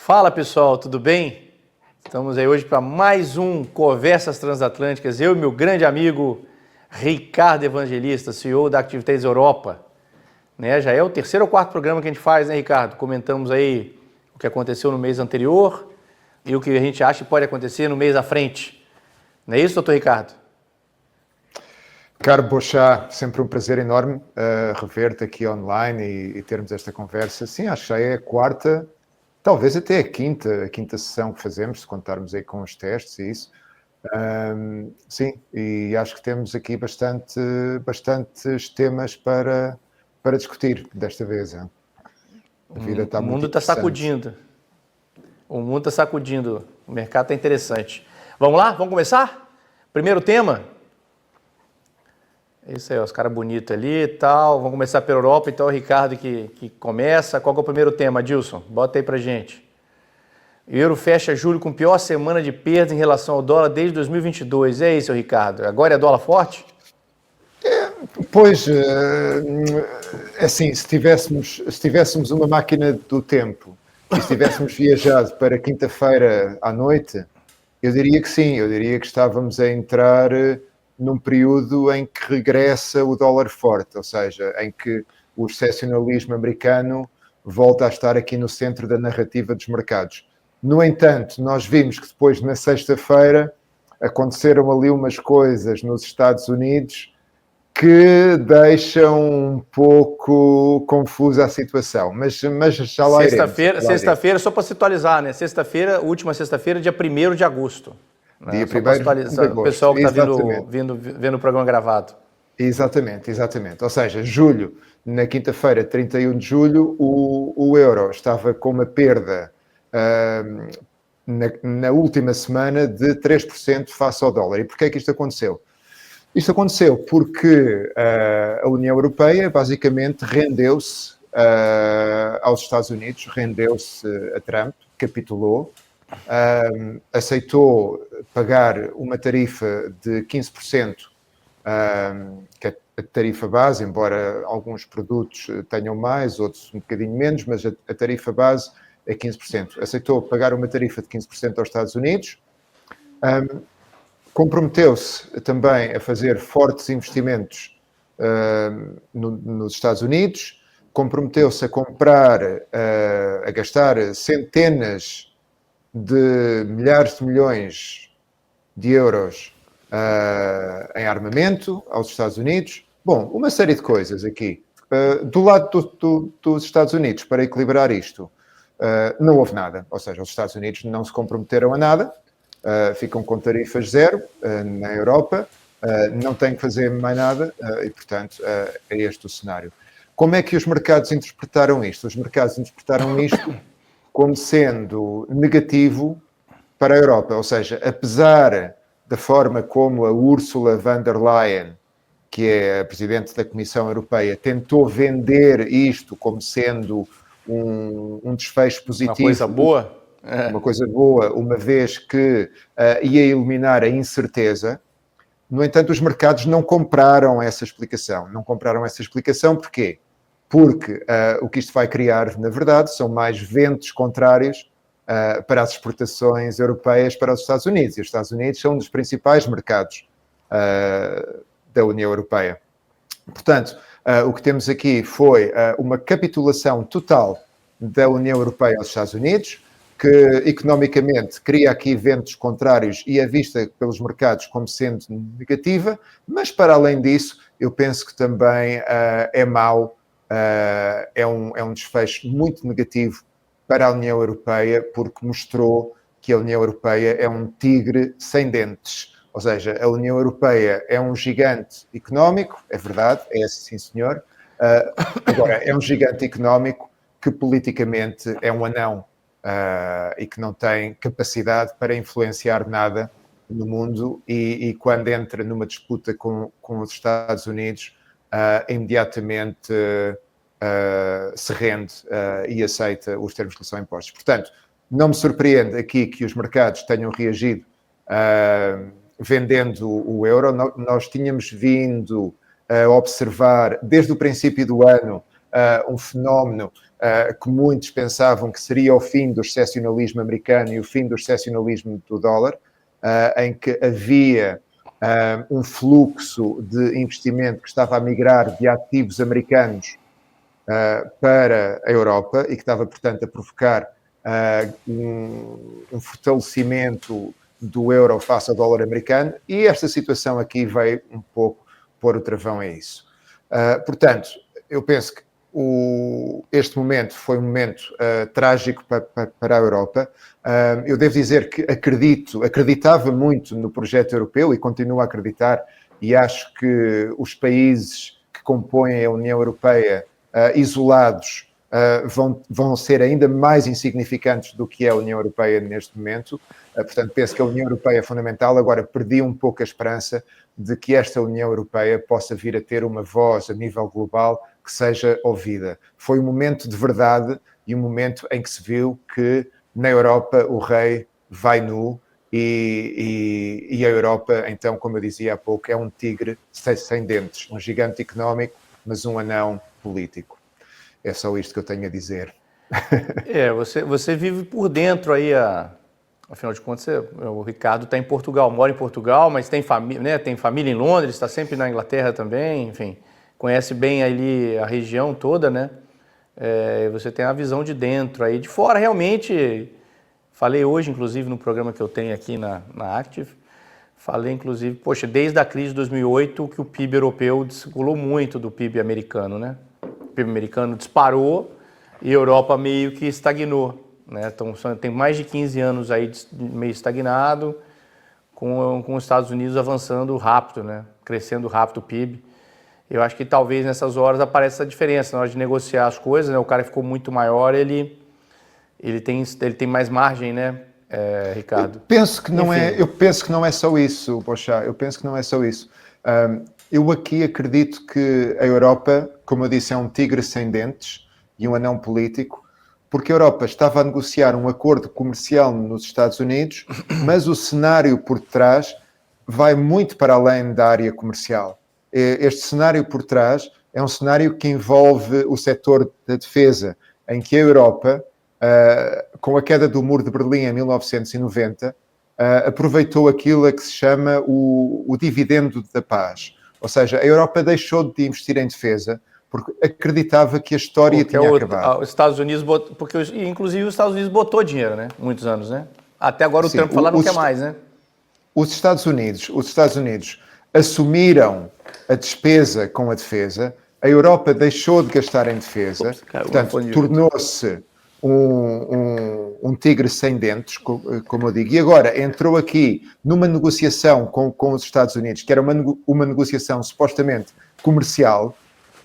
Fala pessoal, tudo bem? Estamos aí hoje para mais um Conversas Transatlânticas. Eu e meu grande amigo Ricardo Evangelista, CEO da Activities Europa. Né? Já é o terceiro ou quarto programa que a gente faz, né, Ricardo? Comentamos aí o que aconteceu no mês anterior e o que a gente acha que pode acontecer no mês à frente. Não é isso, doutor Ricardo? Caro Bochá, sempre um prazer enorme rever-te aqui online e termos esta conversa. Sim, acho que já é a quarta, talvez até a quinta sessão que fazemos, se contarmos aí com os testes e isso. Sim, e acho que temos aqui bastantes temas para discutir desta vez. Hein? A vida está muito interessante. O mundo está sacudindo. O mundo está sacudindo. O mercado está interessante. Vamos lá? Vamos começar? Primeiro tema. É isso aí, ó, os caras bonitos ali e tal. Vamos começar pela Europa, então é o Ricardo que começa. Qual que é o primeiro tema, Dilson? Bota aí pra gente. O euro fecha julho com pior semana de perdas em relação ao dólar desde 2022. É isso, Ricardo. Agora é dólar forte? Pois, assim, se tivéssemos uma máquina do tempo e se tivéssemos viajado para quinta-feira à noite, eu diria que sim, eu diria que estávamos a entrar num período em que regressa o dólar forte, ou seja, em que o excepcionalismo americano volta a estar aqui no centro da narrativa dos mercados. No entanto, nós vimos que depois, na sexta-feira, aconteceram ali umas coisas nos Estados Unidos que deixam um pouco confusa a situação, mas já lá iremos. Sexta-feira, só para se atualizar, né? Última sexta-feira, dia 1º de agosto. Dia 1º de agosto. O pessoal que está vendo o programa gravado. Exatamente. Ou seja, julho, na quinta-feira, 31 de julho, o euro estava com uma perda na última semana de 3% face ao dólar. E porquê é que isto aconteceu? Isto aconteceu porque a União Europeia basicamente rendeu-se aos Estados Unidos, rendeu-se a Trump, capitulou, aceitou pagar uma tarifa de 15%, que é a tarifa base, embora alguns produtos tenham mais, outros um bocadinho menos, mas a tarifa base é 15%. Aceitou pagar uma tarifa de 15% aos Estados Unidos, comprometeu-se também a fazer fortes investimentos nos Estados Unidos, comprometeu-se a comprar, a gastar centenas de milhares de milhões de euros em armamento aos Estados Unidos. Bom, uma série de coisas aqui. Do lado dos Estados Unidos, para equilibrar isto, não houve nada. Ou seja, os Estados Unidos não se comprometeram a nada, ficam com tarifas zero na Europa, não têm que fazer mais nada e, portanto, é este o cenário. Como é que os mercados interpretaram isto? Os mercados interpretaram isto como sendo negativo para a Europa, ou seja, apesar da forma como a Ursula von der Leyen, que é a Presidente da Comissão Europeia, tentou vender isto como sendo um desfecho positivo. Uma coisa boa. Uma coisa boa, uma vez que ia eliminar a incerteza. No entanto, os mercados não compraram essa explicação. Não compraram essa explicação porquê? Porque o que isto vai criar, na verdade, são mais ventos contrários para as exportações europeias para os Estados Unidos. E os Estados Unidos são um dos principais mercados da União Europeia. Portanto, o que temos aqui foi uma capitulação total da União Europeia aos Estados Unidos, que economicamente cria aqui eventos contrários e é vista pelos mercados como sendo negativa, mas para além disso, eu penso que também é mau, é um desfecho muito negativo para a União Europeia, porque mostrou que a União Europeia é um tigre sem dentes. Ou seja, a União Europeia é um gigante económico, é verdade, é sim senhor. Agora, é um gigante económico que politicamente é um anão. E que não tem capacidade para influenciar nada no mundo e quando entra numa disputa com os Estados Unidos, imediatamente se rende e aceita os termos que lhe são impostos. Portanto, não me surpreende aqui que os mercados tenham reagido vendendo o euro. Nós tínhamos vindo a observar, desde o princípio do ano, um fenómeno que muitos pensavam que seria o fim do excepcionalismo americano e o fim do excepcionalismo do dólar, em que havia um fluxo de investimento que estava a migrar de ativos americanos para a Europa e que estava, portanto, a provocar um fortalecimento do euro face ao dólar americano, e esta situação aqui veio um pouco pôr o travão a isso. Portanto, eu penso que este momento foi um momento trágico para a Europa. Eu devo dizer que acreditava muito no projeto europeu e continuo a acreditar, e acho que os países que compõem a União Europeia isolados vão ser ainda mais insignificantes do que é a União Europeia neste momento. Portanto, penso que a União Europeia é fundamental. Agora, perdi um pouco a esperança de que esta União Europeia possa vir a ter uma voz a nível global que seja ouvida. Foi um momento de verdade e um momento em que se viu que na Europa o rei vai nu e a Europa, então, como eu dizia há pouco, é um tigre sem dentes, um gigante económico, mas um anão político. É só isto que eu tenho a dizer. Você vive por dentro aí, afinal de contas, o Ricardo está em Portugal, mora em Portugal, mas tem família, né? Tem família em Londres, está sempre na Inglaterra também, enfim, conhece bem ali a região toda, né? Você tem a visão de dentro aí, de fora realmente. Falei hoje, inclusive, no programa que eu tenho aqui na Active, falei, inclusive, poxa, desde a crise de 2008 que o PIB europeu descolou muito do PIB americano, né? O PIB americano disparou e a Europa meio que estagnou, né? Então, tem mais de 15 anos aí meio estagnado, com os Estados Unidos avançando rápido, né? Crescendo rápido o PIB. Eu acho que talvez nessas horas apareça essa diferença, na hora de negociar as coisas, né? O cara ficou muito maior, ele tem mais margem, né, Ricardo? Eu penso que não é só isso, Poxa, eu penso que não é só isso. Eu aqui acredito que a Europa, como eu disse, é um tigre sem dentes e um anão político, porque a Europa estava a negociar um acordo comercial nos Estados Unidos, mas o cenário por trás vai muito para além da área comercial. Este cenário por trás é um cenário que envolve o setor da defesa, em que a Europa, com a queda do Muro de Berlim em 1990, aproveitou aquilo a que se chama o dividendo da paz. Ou seja, a Europa deixou de investir em defesa porque acreditava que a história tinha acabado. Os Estados Unidos porque inclusive os Estados Unidos botou dinheiro, né? Muitos anos, né? Até agora o Trump não quer mais, né? Os Estados Unidos assumiram a despesa com a defesa, a Europa deixou de gastar em defesa, portanto, tornou-se um tigre sem dentes, como eu digo, e agora entrou aqui numa negociação com os Estados Unidos, que era uma negociação supostamente comercial,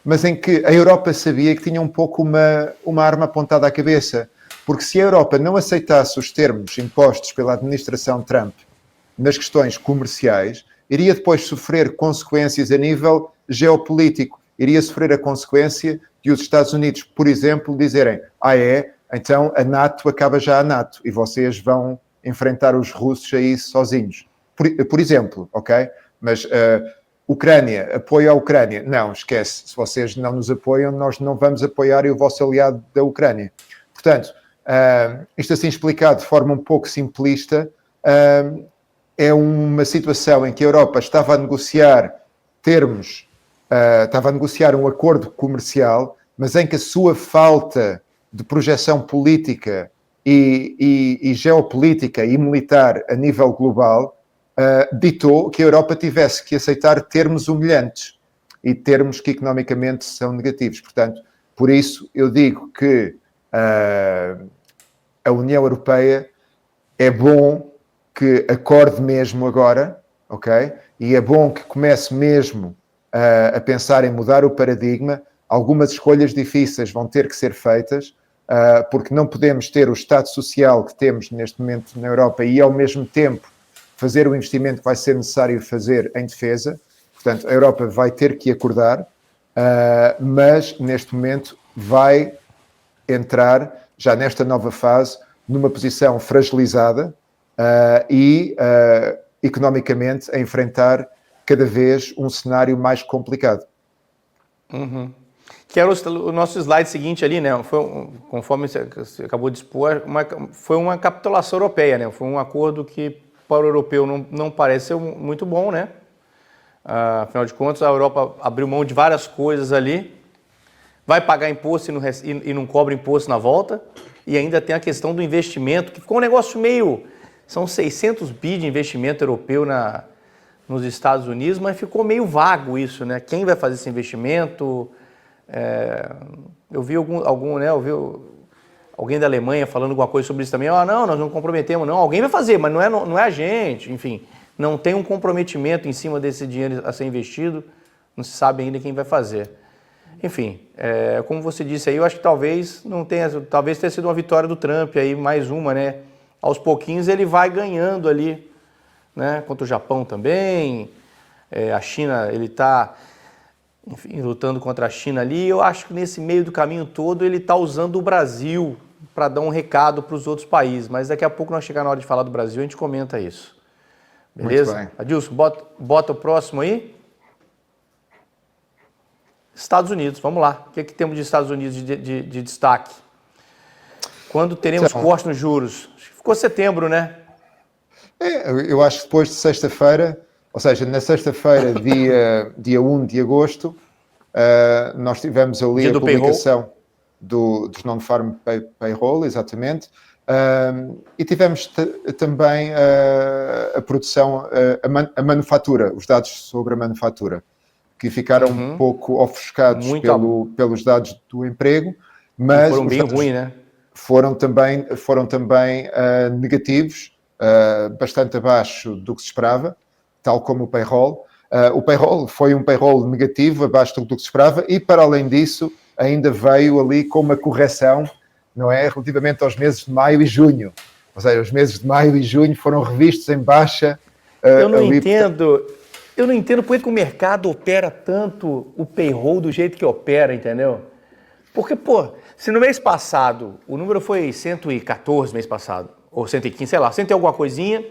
mas em que a Europa sabia que tinha um pouco uma arma apontada à cabeça, porque se a Europa não aceitasse os termos impostos pela administração Trump nas questões comerciais, iria depois sofrer consequências a nível geopolítico, iria sofrer a consequência de os Estados Unidos, por exemplo, dizerem, então a NATO acaba já a NATO e vocês vão enfrentar os russos aí sozinhos. Por exemplo, ok? Mas Ucrânia, apoio à Ucrânia. Não, esquece. Se vocês não nos apoiam, nós não vamos apoiar o vosso aliado da Ucrânia. Portanto, isto assim explicado de forma um pouco simplista, é uma situação em que a Europa estava a negociar estava a negociar um acordo comercial, mas em que a sua falta de projeção política e geopolítica e militar a nível global ditou que a Europa tivesse que aceitar termos humilhantes e termos que economicamente são negativos. Portanto, por isso eu digo que a União Europeia é bom que acorde mesmo agora, ok? E é bom que comece mesmo a pensar em mudar o paradigma. Algumas escolhas difíceis vão ter que ser feitas, porque não podemos ter o Estado Social que temos neste momento na Europa e, ao mesmo tempo, fazer o investimento que vai ser necessário fazer em defesa. Portanto, a Europa vai ter que acordar, mas, neste momento, vai entrar, já nesta nova fase, numa posição fragilizada e, economicamente, a enfrentar cada vez um cenário mais complicado. Uhum. Que era o nosso slide seguinte ali, né? Conforme você acabou de expor, foi uma capitulação europeia, né? Foi um acordo que para o europeu não parece ser muito bom, né? Afinal de contas, a Europa abriu mão de várias coisas ali, vai pagar imposto e não cobra imposto na volta, e ainda tem a questão do investimento, que ficou um negócio meio... São 600 bi de investimento europeu nos Estados Unidos, mas ficou meio vago isso, né? Quem vai fazer esse investimento? Eu vi alguém da Alemanha falando alguma coisa sobre isso também. Não, nós não comprometemos, não. Alguém vai fazer, mas não é a gente. Enfim, não tem um comprometimento em cima desse dinheiro a ser investido. Não se sabe ainda quem vai fazer. Enfim, como você disse aí, eu acho que talvez tenha sido uma vitória do Trump aí, mais uma, né? Aos pouquinhos ele vai ganhando ali, né? Contra o Japão também. A China, ele está... Enfim, lutando contra a China ali, eu acho que nesse meio do caminho todo ele está usando o Brasil para dar um recado para os outros países, mas daqui a pouco nós chegar na hora de falar do Brasil, a gente comenta isso. Beleza? Muito bem. Adilson, bota o próximo aí. Estados Unidos, vamos lá. O que temos de Estados Unidos de destaque? Quando teremos corte nos juros? Ficou setembro, né? Eu acho que depois de sexta-feira, ou seja, na sexta-feira, dia 1 de agosto, nós tivemos ali a publicação dos non-farm payroll, exatamente, e tivemos também a produção, a manufatura, os dados sobre a manufatura, que ficaram um pouco ofuscados pelos dados do emprego, mas foram bem ruins, né? Foram também negativos, bastante abaixo do que se esperava, tal como o payroll. O payroll foi um payroll negativo, abaixo do que se esperava, e para além disso, ainda veio ali com uma correção, não é? Relativamente aos meses de maio e junho. Ou seja, os meses de maio e junho foram revistos em baixa. Eu não entendo por que o mercado opera tanto o payroll do jeito que opera, entendeu? Porque, se no mês passado, o número foi 114 mês passado, ou 115, sei lá, 100 e alguma coisinha,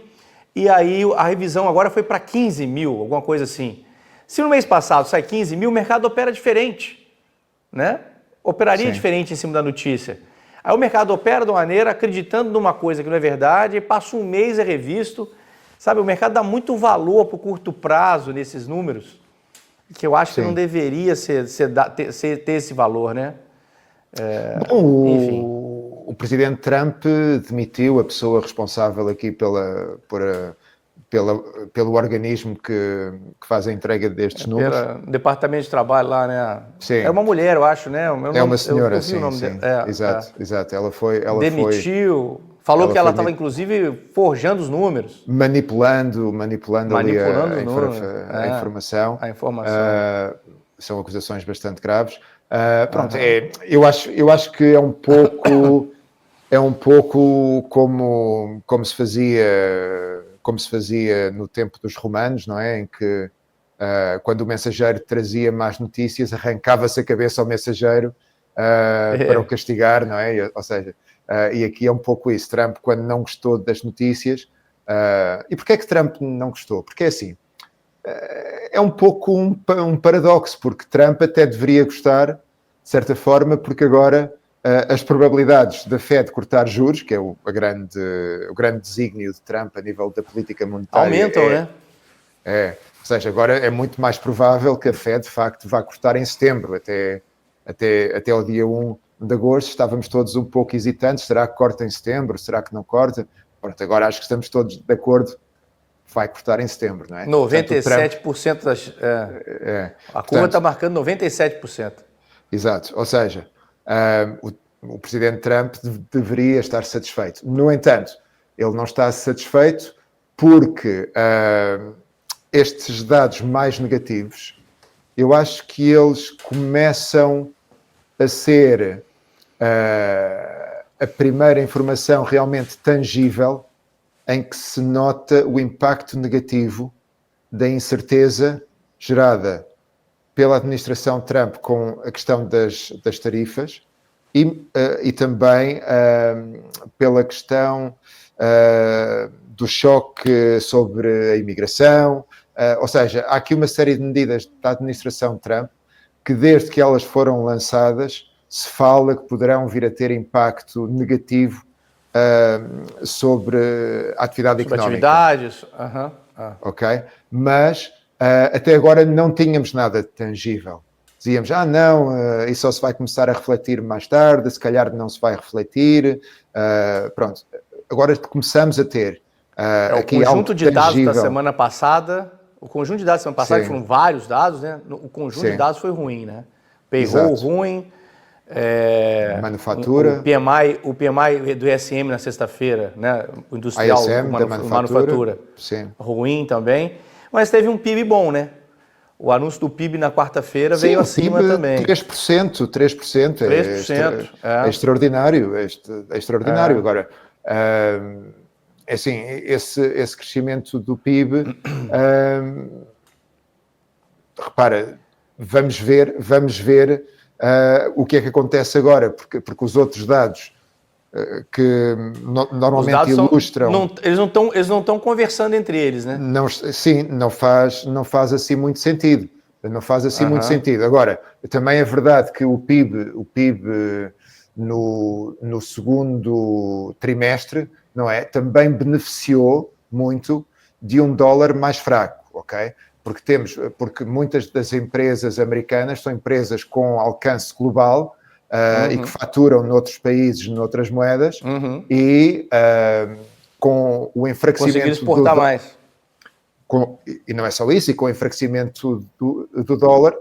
e aí a revisão agora foi para 15 mil, alguma coisa assim. Se no mês passado sai 15 mil, o mercado opera diferente, né? Operaria diferente em cima da notícia. Aí o mercado opera de uma maneira, acreditando numa coisa que não é verdade, e passa um mês é revisto. Sabe, o mercado dá muito valor para o curto prazo nesses números, que eu acho que não deveria ter esse valor, né? Enfim. O presidente Trump demitiu a pessoa responsável aqui pelo organismo que faz a entrega destes números. Pelo Departamento de Trabalho lá, né? Sim. É uma mulher, eu acho, né? É uma senhora, sim. Exato. Ela demitiu, falou que ela estava, inclusive, forjando os números. Manipulando ali a informação. A informação. São acusações bastante graves. Pronto, eu acho que é um pouco como se fazia no tempo dos romanos, não é? Em que quando o mensageiro trazia más notícias, arrancava-se a cabeça ao mensageiro para o castigar, não é? Ou seja, e aqui é um pouco isso. Trump, quando não gostou das notícias... e porquê é que Trump não gostou? Porque é assim, é um pouco um paradoxo, porque Trump até deveria gostar, de certa forma, porque agora as probabilidades da Fed cortar juros, que é o grande desígnio de Trump a nível da política monetária... Aumentam, né? Ou seja, agora é muito mais provável que a Fed, de facto, vá cortar em setembro, até ao dia 1 de agosto. Estávamos todos um pouco hesitantes, será que corta em setembro, será que não corta? Pronto, agora acho que estamos todos de acordo, vai cortar em setembro, não é? 97% das... A curva está marcando 97%. Exato, ou seja, o presidente Trump deveria estar satisfeito. No entanto, ele não está satisfeito porque estes dados mais negativos, eu acho que eles começam a ser a primeira informação realmente tangível em que se nota o impacto negativo da incerteza gerada pela administração Trump com a questão das tarifas e também pela questão do choque sobre a imigração. Ou seja, há aqui uma série de medidas da administração Trump que desde que elas foram lançadas se fala que poderão vir a ter impacto negativo sobre a atividade Sobre económica. atividades. Ok? Mas até agora não tínhamos nada tangível. Dizíamos, não, isso só se vai começar a refletir mais tarde, se calhar não se vai refletir. Pronto, agora começamos a ter aqui o conjunto algo de dados tangível. da semana passada, o conjunto de dados da semana passada, que foram vários dados, né? O conjunto de dados foi ruim, né? Payroll ruim. Manufatura. O PMI do ISM na sexta-feira, né? O industrial, ISM, da manufatura. Sim. Ruim também. Mas teve um PIB bom, né? O anúncio do PIB na quarta-feira veio acima PIB, também. 3%. É extraordinário. É extraordinário. Agora, assim, esse crescimento do PIB, repara, vamos ver o que é que acontece agora, porque os outros dados que normalmente ilustram... Eles não estão conversando entre eles, né? Não faz assim muito sentido. Não faz assim muito sentido. Agora, também é verdade que o PIB no segundo trimestre, não é? Também beneficiou muito de um dólar mais fraco, ok? Porque muitas das empresas americanas são empresas com alcance global e que faturam noutros países, noutras moedas, e com o enfraquecimento... Conseguiram exportar mais. E não é só isso, e com o enfraquecimento do dólar,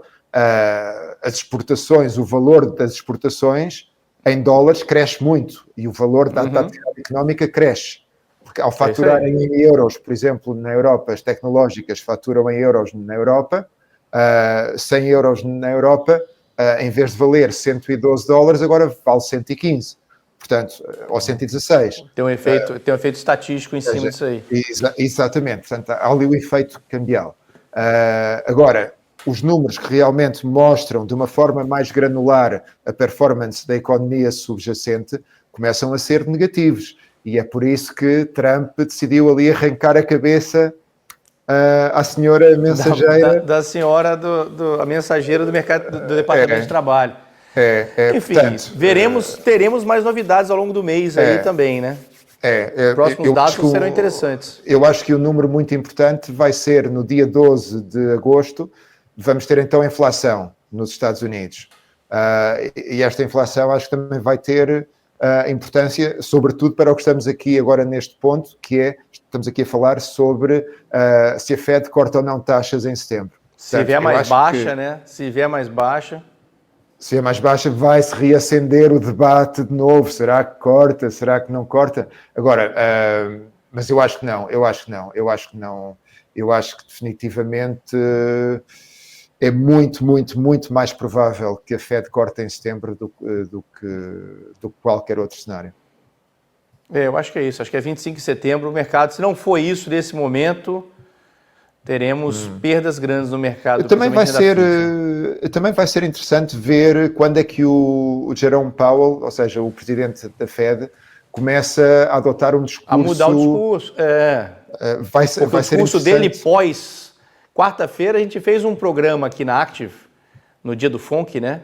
as exportações, o valor das exportações em dólares cresce muito, e o valor da atividade económica cresce. Porque ao faturarem em euros, por exemplo, na Europa, as tecnológicas faturam em euros na Europa, 100 euros na Europa, em vez de valer $112, agora vale 115. Portanto, ou 116. Tem um efeito estatístico em cima disso aí. Exatamente. Portanto, há ali o efeito cambial. Agora, os números que realmente mostram de uma forma mais granular a performance da economia subjacente começam a ser negativos. E é por isso que Trump decidiu ali arrancar a cabeça à senhora mensageira. Da senhora a mensageira do mercado do Departamento de Trabalho. Enfim, portanto, teremos mais novidades ao longo do mês aí também, né? Próximos dados serão interessantes. Eu acho que o número muito importante vai ser no dia 12 de agosto, vamos ter então a inflação nos Estados Unidos. E esta inflação acho que também vai ter importância, sobretudo para o que estamos aqui agora neste ponto, que é, estamos aqui a falar sobre se a Fed corta ou não taxas em setembro. Se vier mais baixa, né? Se vier mais baixa... Se é mais baixa, vai-se reacender o debate de novo. Será que corta? Será que não corta? Agora, mas eu acho que não. Eu acho que definitivamente é muito, muito, muito mais provável que a Fed corte em setembro do que qualquer outro cenário. Eu acho que é isso. Acho que é 25 de setembro o mercado. Se não for isso nesse momento, teremos perdas grandes no mercado. Também vai ser interessante ver quando é que o Jerome Powell, ou seja, o presidente da Fed, começa a adotar um discurso... A mudar o discurso, vai ser o discurso dele pós... Quarta-feira a gente fez um programa aqui na Active, no dia do FONC, né?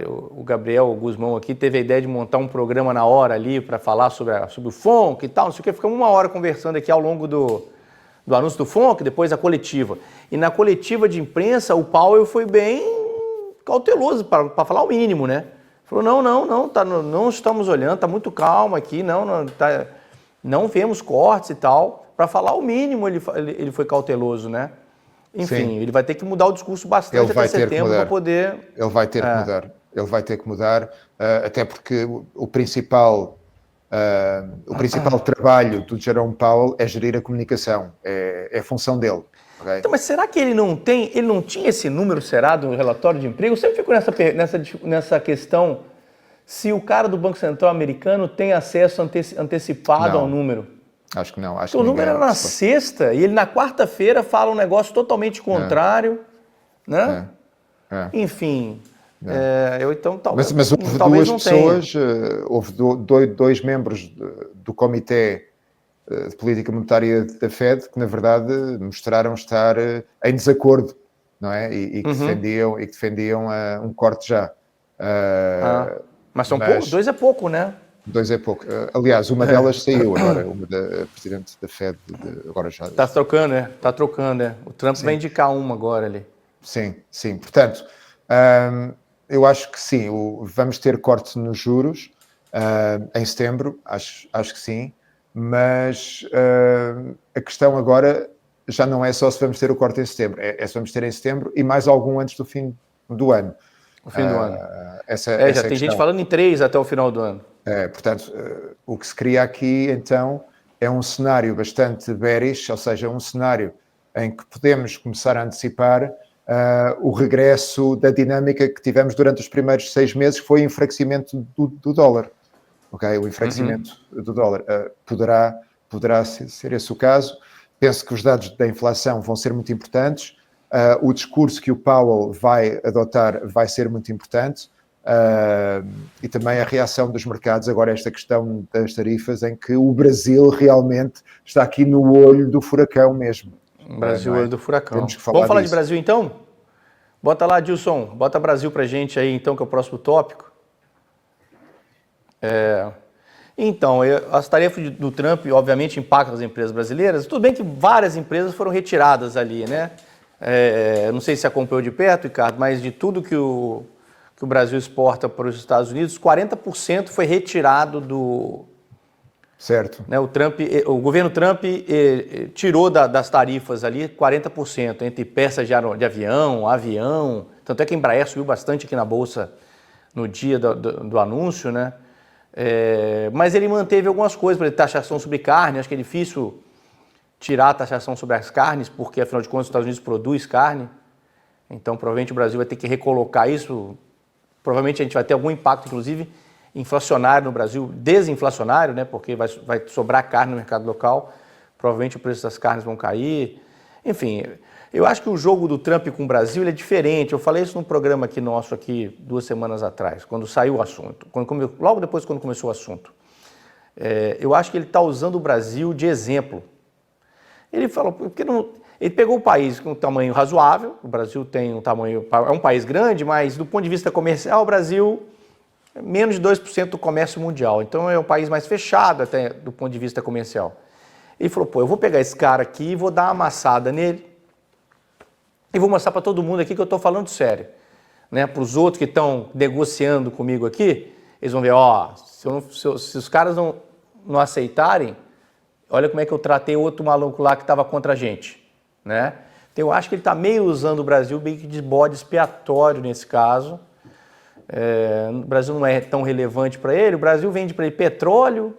O Gabriel Guzmão aqui teve a ideia de montar um programa na hora ali para falar sobre o FONC e tal, não sei o que. Ficamos 1 hora conversando aqui ao longo do anúncio do FONC, depois a coletiva. E na coletiva de imprensa, o Powell foi bem cauteloso, para falar o mínimo, né? Falou, não estamos olhando, está muito calmo aqui, não vemos cortes e tal. Para falar o mínimo, ele foi cauteloso, né? Enfim, sim. Ele vai ter que mudar o discurso bastante até setembro para poder... Ele vai ter que mudar, até porque o principal trabalho do Jerome Powell é gerir a comunicação, é a função dele. Okay? Então, mas será que ele não tinha esse número, será, do relatório de emprego? Eu sempre fico nessa questão se o cara do Banco Central americano tem acesso antecipado ao número. Acho que não. O número era na sexta e ele na quarta-feira fala um negócio totalmente contrário, né? Enfim, talvez. Mas houve duas pessoas, houve dois membros do Comitê de Política Monetária da Fed que, na verdade, mostraram estar em desacordo não é? E que defendiam um corte já. Mas são poucos, 2 é pouco, né? 2 é pouco. Aliás, uma delas saiu agora, uma da presidente da Fed, agora já... Está trocando, né? Está trocando, né? O Trump vai indicar uma agora ali. Sim, sim. Portanto, eu acho que sim, vamos ter corte nos juros em setembro, acho que sim, mas a questão agora já não é só se vamos ter o corte em setembro, é se vamos ter em setembro e mais algum antes do fim do ano. O fim do ano. Essa já tem gente falando em 3 até o final do ano. Portanto, o que se cria aqui, então, é um cenário bastante bearish, ou seja, um cenário em que podemos começar a antecipar o regresso da dinâmica que tivemos durante os primeiros 6 meses, que foi o enfraquecimento do dólar. Okay? O enfraquecimento do dólar poderá ser esse o caso. Penso que os dados da inflação vão ser muito importantes. O discurso que o Powell vai adotar vai ser muito importante. E também a reação dos mercados agora a esta questão das tarifas, em que o Brasil realmente está aqui no olho do furacão mesmo. Brasil, olho do furacão. Vamos falar de Brasil então? Bota lá, Dilson, bota Brasil pra gente aí então, que é o próximo tópico. Então, as tarefas do Trump obviamente impactam as empresas brasileiras. Tudo bem que várias empresas foram retiradas ali, né? Não sei se acompanhou de perto, Ricardo, mas de tudo que o Brasil exporta para os Estados Unidos, 40% foi retirado do... Certo. Né, o governo Trump tirou das tarifas ali 40%, entre peças de avião, tanto é que a Embraer subiu bastante aqui na Bolsa no dia do anúncio, né? Mas ele manteve algumas coisas, por exemplo, taxação sobre carne, acho que é difícil tirar a taxação sobre as carnes, porque afinal de contas os Estados Unidos produz carne, então provavelmente o Brasil vai ter que recolocar isso, provavelmente a gente vai ter algum impacto, inclusive, inflacionário no Brasil, desinflacionário, né, porque vai sobrar carne no mercado local, provavelmente o preço das carnes vão cair, enfim, eu acho que o jogo do Trump com o Brasil ele é diferente, eu falei isso num programa aqui nosso, 2 semanas atrás, quando saiu o assunto, logo depois quando começou o assunto. Eu acho que ele está usando o Brasil de exemplo. Ele falou, porque ele pegou o país com um tamanho razoável, o Brasil tem um tamanho, é um país grande, mas do ponto de vista comercial, o Brasil é menos de 2% do comércio mundial, então é um país mais fechado até do ponto de vista comercial. Ele falou, eu vou pegar esse cara aqui e vou dar uma amassada nele e vou mostrar para todo mundo aqui que eu estou falando sério. Né? Para os outros que estão negociando comigo aqui, eles vão ver, se os caras não aceitarem, olha como é que eu tratei outro maluco lá que estava contra a gente, né? Então eu acho que ele está meio usando o Brasil meio que de bode expiatório nesse caso. O Brasil não é tão relevante para ele, o Brasil vende para ele petróleo,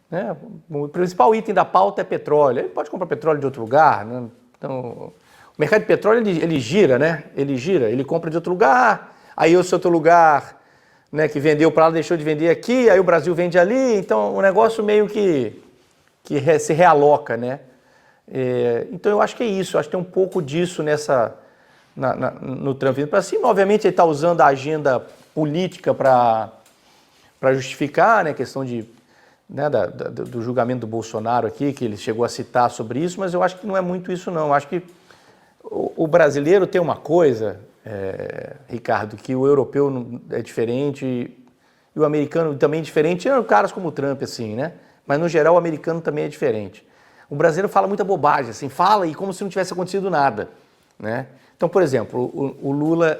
né? O principal item da pauta é petróleo. Ele pode comprar petróleo de outro lugar, né? Então, o mercado de petróleo ele gira, né? Ele compra de outro lugar, aí esse outro lugar, né, que vendeu para lá deixou de vender aqui, aí o Brasil vende ali, então o negócio meio que se realoca, né? Então eu acho que é isso, acho que tem um pouco disso no Trump vindo para cima. Obviamente ele está usando a agenda política para justificar, né, a questão do julgamento do Bolsonaro aqui, que ele chegou a citar sobre isso, mas eu acho que não é muito isso não. Eu acho que o brasileiro tem uma coisa, Ricardo, que o europeu é diferente e o americano também é diferente, caras como o Trump, assim, né? Mas, no geral, o americano também é diferente. O brasileiro fala muita bobagem, assim, fala e como se não tivesse acontecido nada, né? Então, por exemplo, o Lula,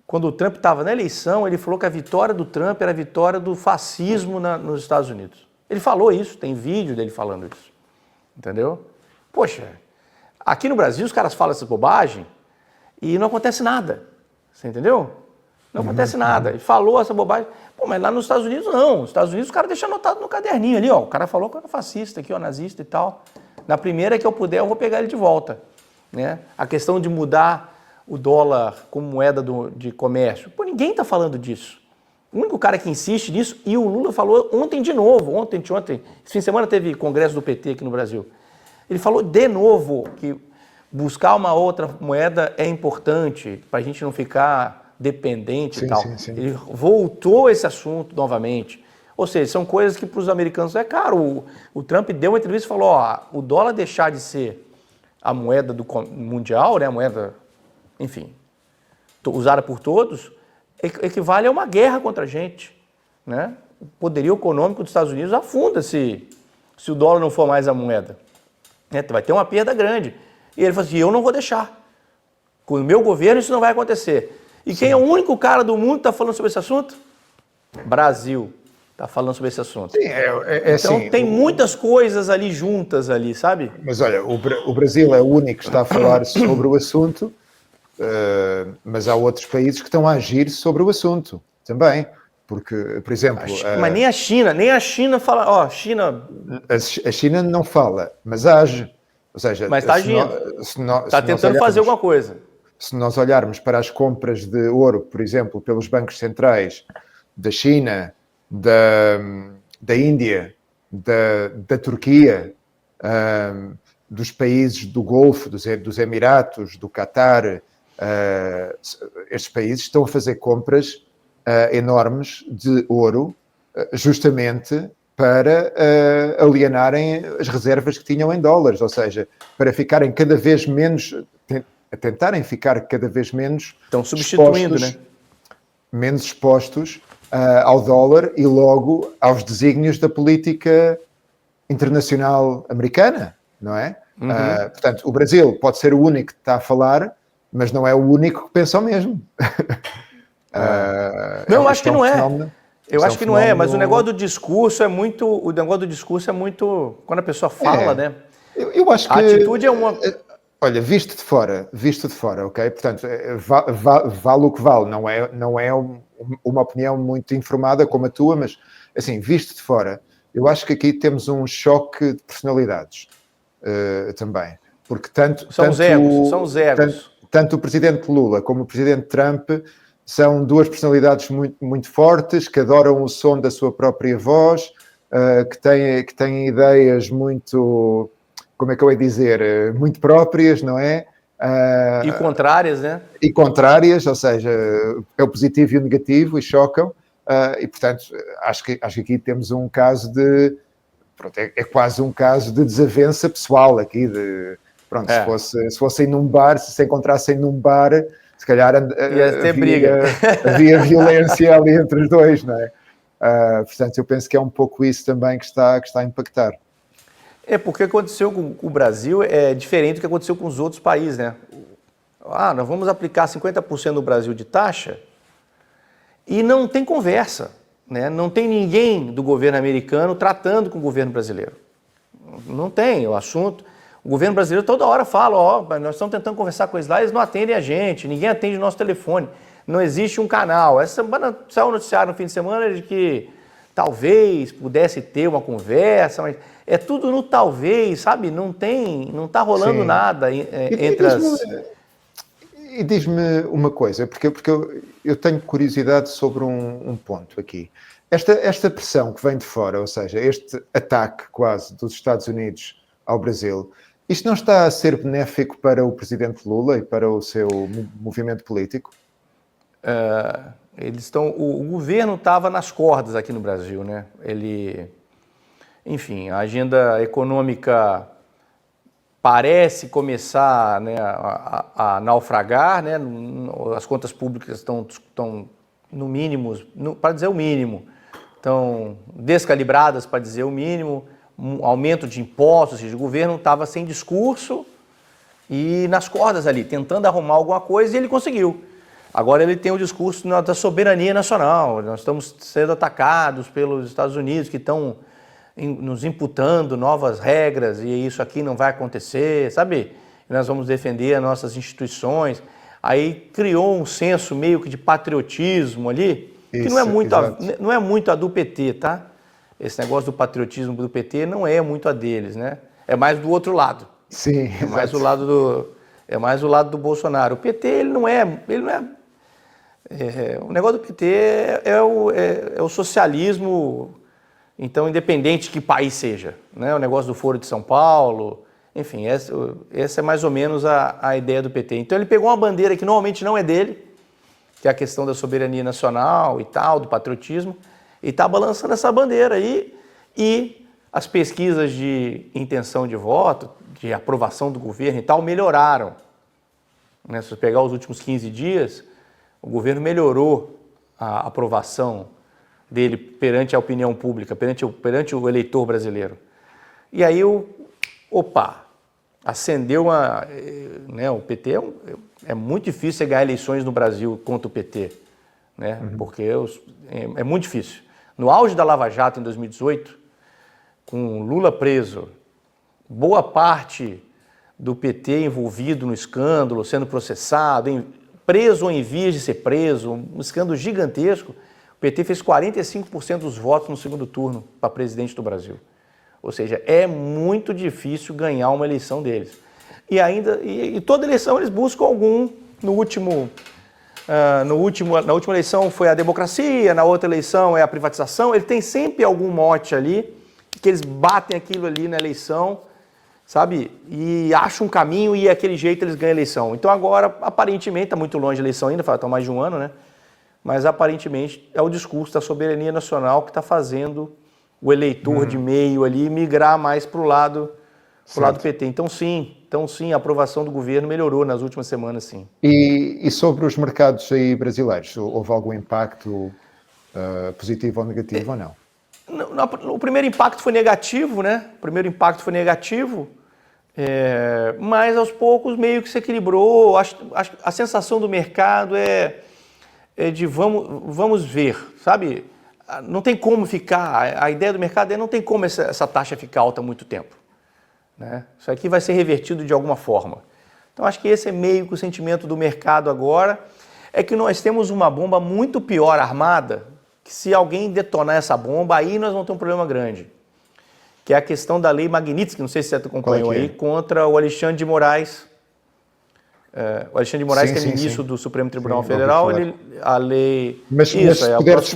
quando o Trump estava na eleição, ele falou que a vitória do Trump era a vitória do fascismo nos Estados Unidos. Ele falou isso, tem vídeo dele falando isso, entendeu? Poxa, aqui no Brasil os caras falam essa bobagem e não acontece nada, você entendeu? Não acontece nada. Ele falou essa bobagem. Mas lá nos Estados Unidos não. Nos Estados Unidos o cara deixa anotado no caderninho ali, ó. O cara falou que era fascista aqui, ó, nazista e tal. Na primeira que eu puder, eu vou pegar ele de volta. Né? A questão de mudar o dólar como moeda de comércio. Ninguém está falando disso. O único cara que insiste nisso, e o Lula falou ontem de novo, ontem, esse fim de semana teve congresso do PT aqui no Brasil. Ele falou de novo que buscar uma outra moeda é importante para a gente não ficar dependente e tal. Sim. Ele voltou esse assunto novamente. Ou seja, são coisas que para os americanos é caro. O Trump deu uma entrevista e falou, o dólar deixar de ser a moeda mundial, né, a moeda enfim, usada por todos, equivale a uma guerra contra a gente, né? O poderio econômico dos Estados Unidos afunda se o dólar não for mais a moeda. Vai ter uma perda grande. E ele falou assim, eu não vou deixar. Com o meu governo isso não vai acontecer. E quem é o único cara do mundo que está falando sobre esse assunto? Brasil está falando sobre esse assunto. Sim, então assim, tem muitas coisas ali juntas ali, sabe? Mas olha, o Brasil é o único que está a falar sobre o assunto, mas há outros países que estão a agir sobre o assunto também. Porque, por exemplo... Mas nem a China fala... China... A China não fala, mas age. Ou seja, mas está agindo. Está tentando fazer alguma coisa. Se nós olharmos para as compras de ouro, por exemplo, pelos bancos centrais da China, da Índia, da Turquia, dos países do Golfo, dos Emiratos, do Catar, estes países estão a fazer compras enormes de ouro, justamente para alienarem as reservas que tinham em dólares, ou seja, para ficarem cada vez menos, a tentarem ficar cada vez menos estão substituindo, expostos, menos expostos ao dólar e logo aos desígnios da política internacional americana, não é? Uhum. Portanto, o Brasil pode ser o único que está a falar, mas não é o único que pensa o mesmo. Não, eu acho que não é. Eu acho que não é, mas o negócio do discurso é muito... O negócio do discurso é muito... Quando a pessoa fala, né? Eu acho que... A atitude é uma... Olha, visto de fora, ok? Portanto, vale o que vale. Não é uma opinião muito informada como a tua, mas, assim, visto de fora, eu acho que aqui temos um choque de personalidades também. Porque são os egos. Tanto o presidente Lula como o presidente Trump são duas personalidades muito, muito fortes, que adoram o som da sua própria voz, que têm ideias muito, como é que eu ia dizer, muito próprias, não é? E contrárias, né? E contrárias, ou seja, é o positivo e o negativo, e chocam. E, portanto, acho que aqui temos um caso de... Pronto, é quase um caso de desavença pessoal aqui. Pronto, se fossem num bar, se encontrassem num bar... Se calhar havia violência ali entre os dois, não é? Portanto, eu penso que é um pouco isso também que está a impactar. Porque aconteceu com o Brasil é diferente do que aconteceu com os outros países, né? Nós vamos aplicar 50% no Brasil de taxa e não tem conversa, né? Não tem ninguém do governo americano tratando com o governo brasileiro. Não tem o assunto... O governo brasileiro toda hora fala, nós estamos tentando conversar com eles lá, eles não atendem a gente, ninguém atende o nosso telefone, não existe um canal. Essa semana saiu um noticiário no fim de semana de que talvez pudesse ter uma conversa, mas é tudo no talvez, sabe? Não está rolando nada entre as... E diz-me uma coisa, porque eu tenho curiosidade sobre um ponto aqui. Esta pressão que vem de fora, ou seja, este ataque quase dos Estados Unidos ao Brasil, isto não está a ser benéfico para o presidente Lula e para o seu movimento político? O governo estava nas cordas aqui no Brasil, né? Enfim, a agenda econômica parece começar, né, a naufragar, né? As contas públicas estão no mínimo, para dizer o mínimo, estão descalibradas, para dizer o mínimo. Um aumento de impostos, o governo estava sem discurso e nas cordas ali, tentando arrumar alguma coisa, e ele conseguiu. Agora ele tem o discurso da soberania nacional, nós estamos sendo atacados pelos Estados Unidos, que estão nos imputando novas regras, e isso aqui não vai acontecer, sabe? Nós vamos defender as nossas instituições. Aí criou um senso meio que de patriotismo ali, que não é muito a do PT, tá? Esse negócio do patriotismo do PT não é muito a deles, né? É mais do outro lado. Sim, é mais o lado do Bolsonaro. O PT, ele não é o negócio do PT é o socialismo, então, independente de que país seja, né? O negócio do Foro de São Paulo, enfim, essa é mais ou menos a ideia do PT. Então, ele pegou uma bandeira que normalmente não é dele, que é a questão da soberania nacional e tal, do patriotismo, e está balançando essa bandeira aí, e as pesquisas de intenção de voto, de aprovação do governo e tal, melhoraram. né? Se você pegar os últimos 15 dias, o governo melhorou a aprovação dele perante a opinião pública, perante o eleitor brasileiro. E aí, acendeu né, o PT. É muito difícil você ganhar eleições no Brasil contra o PT, né? Porque é muito difícil. No auge da Lava Jato, em 2018, com Lula preso, boa parte do PT envolvido no escândalo, sendo processado, preso ou em vias de ser preso, um escândalo gigantesco, o PT fez 45% dos votos no segundo turno para presidente do Brasil. Ou seja, é muito difícil ganhar uma eleição deles. E toda eleição eles buscam algum. Na última eleição foi a democracia, na outra eleição é a privatização. Ele tem sempre algum mote ali, que eles batem aquilo ali na eleição, sabe? E acham um caminho e daquele jeito eles ganham a eleição. Então agora, aparentemente, está muito longe a eleição ainda, falta mais de um ano, né? Mas aparentemente é o discurso da soberania nacional que está fazendo o eleitor de meio ali migrar mais para o lado do PT. Então sim, a aprovação do governo melhorou nas últimas semanas, sim. E sobre os mercados aí brasileiros, houve algum impacto positivo ou negativo ou não? O primeiro impacto foi negativo, né? Mas aos poucos meio que se equilibrou. A sensação do mercado é de vamos ver, sabe? Não tem como ficar, a ideia do mercado não tem como essa taxa ficar alta há muito tempo, né? Isso aqui vai ser revertido de alguma forma. Então acho que esse é meio que o sentimento do mercado agora, é que nós temos uma bomba muito pior armada, que se alguém detonar essa bomba, aí nós vamos ter um problema grande, que é a questão da lei Magnitsky, não sei se você acompanhou aí, contra o Alexandre de Moraes. O Alexandre de Moraes, que é ministro do Supremo Tribunal Federal, a lei... Mas se puderes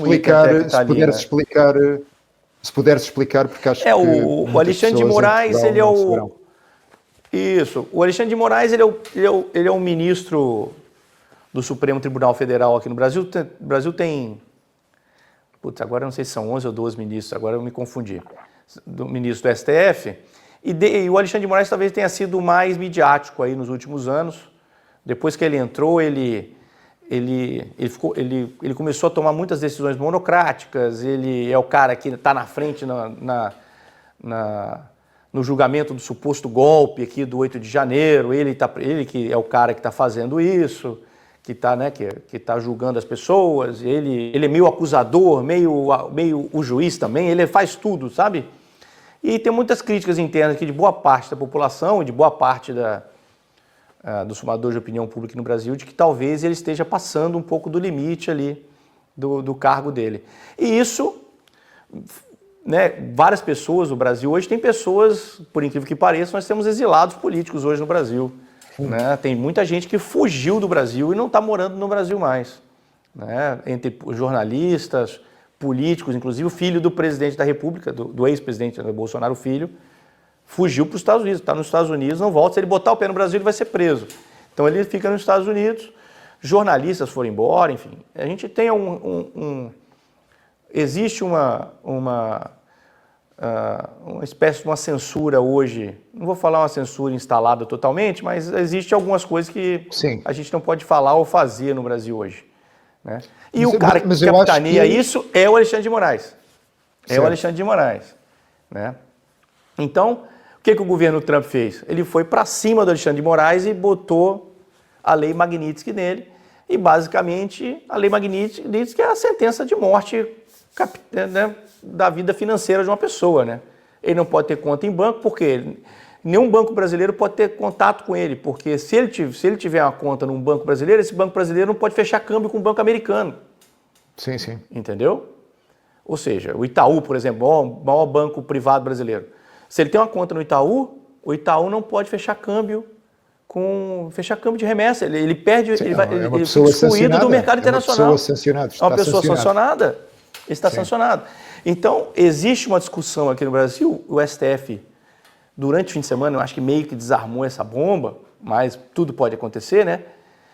explicar, porque acho que... O Alexandre de Moraes, ele é o... Isso, o Alexandre de Moraes, ele é o ministro do Supremo Tribunal Federal aqui no Brasil. O Brasil tem... agora eu não sei se são 11 ou 12 ministros, agora eu me confundi. Do ministro do STF. E o Alexandre de Moraes talvez tenha sido o mais midiático aí nos últimos anos. Depois que ele entrou, ele começou a tomar muitas decisões monocráticas, ele é o cara que está na frente no julgamento do suposto golpe aqui do 8 de janeiro, ele que é o cara que está fazendo isso, que está julgando as pessoas, ele é meio acusador, meio o juiz também, ele faz tudo, sabe? E tem muitas críticas internas aqui de boa parte da população e de boa parte dos formadores de opinião pública no Brasil, de que talvez ele esteja passando um pouco do limite ali do cargo dele. E isso, né, várias pessoas no Brasil, hoje tem pessoas, por incrível que pareça, nós temos exilados políticos hoje no Brasil. Né? Tem muita gente que fugiu do Brasil e não está morando no Brasil mais. Né? Entre jornalistas, políticos, inclusive o filho do presidente da República, do ex-presidente Bolsonaro, filho, fugiu para os Estados Unidos, está nos Estados Unidos, não volta. Se ele botar o pé no Brasil, ele vai ser preso. Então ele fica nos Estados Unidos, jornalistas foram embora, enfim. A gente tem existe uma espécie de uma censura hoje, não vou falar uma censura instalada totalmente, mas existe algumas coisas que a gente não pode falar ou fazer no Brasil hoje. Né? E o cara que capitaneia isso é o Alexandre de Moraes. É o Alexandre de Moraes. Né? Então, o que o governo Trump fez? Ele foi para cima do Alexandre de Moraes e botou a lei Magnitsky nele. E, basicamente, a lei Magnitsky é a sentença de morte, né, da vida financeira de uma pessoa. Né? Ele não pode ter conta em banco, porque nenhum banco brasileiro pode ter contato com ele, porque se ele tiver uma conta num banco brasileiro, esse banco brasileiro não pode fechar câmbio com um banco americano. Sim, sim. Entendeu? Ou seja, o Itaú, por exemplo, o maior banco privado brasileiro. Se ele tem uma conta no Itaú, o Itaú não pode fechar câmbio de remessa. Ele perde, sim, ele fica excluído do mercado internacional. É uma pessoa sancionada. É uma pessoa sancionada. Está sancionado. Então, existe uma discussão aqui no Brasil, o STF, durante o fim de semana, eu acho que meio que desarmou essa bomba, mas tudo pode acontecer, né?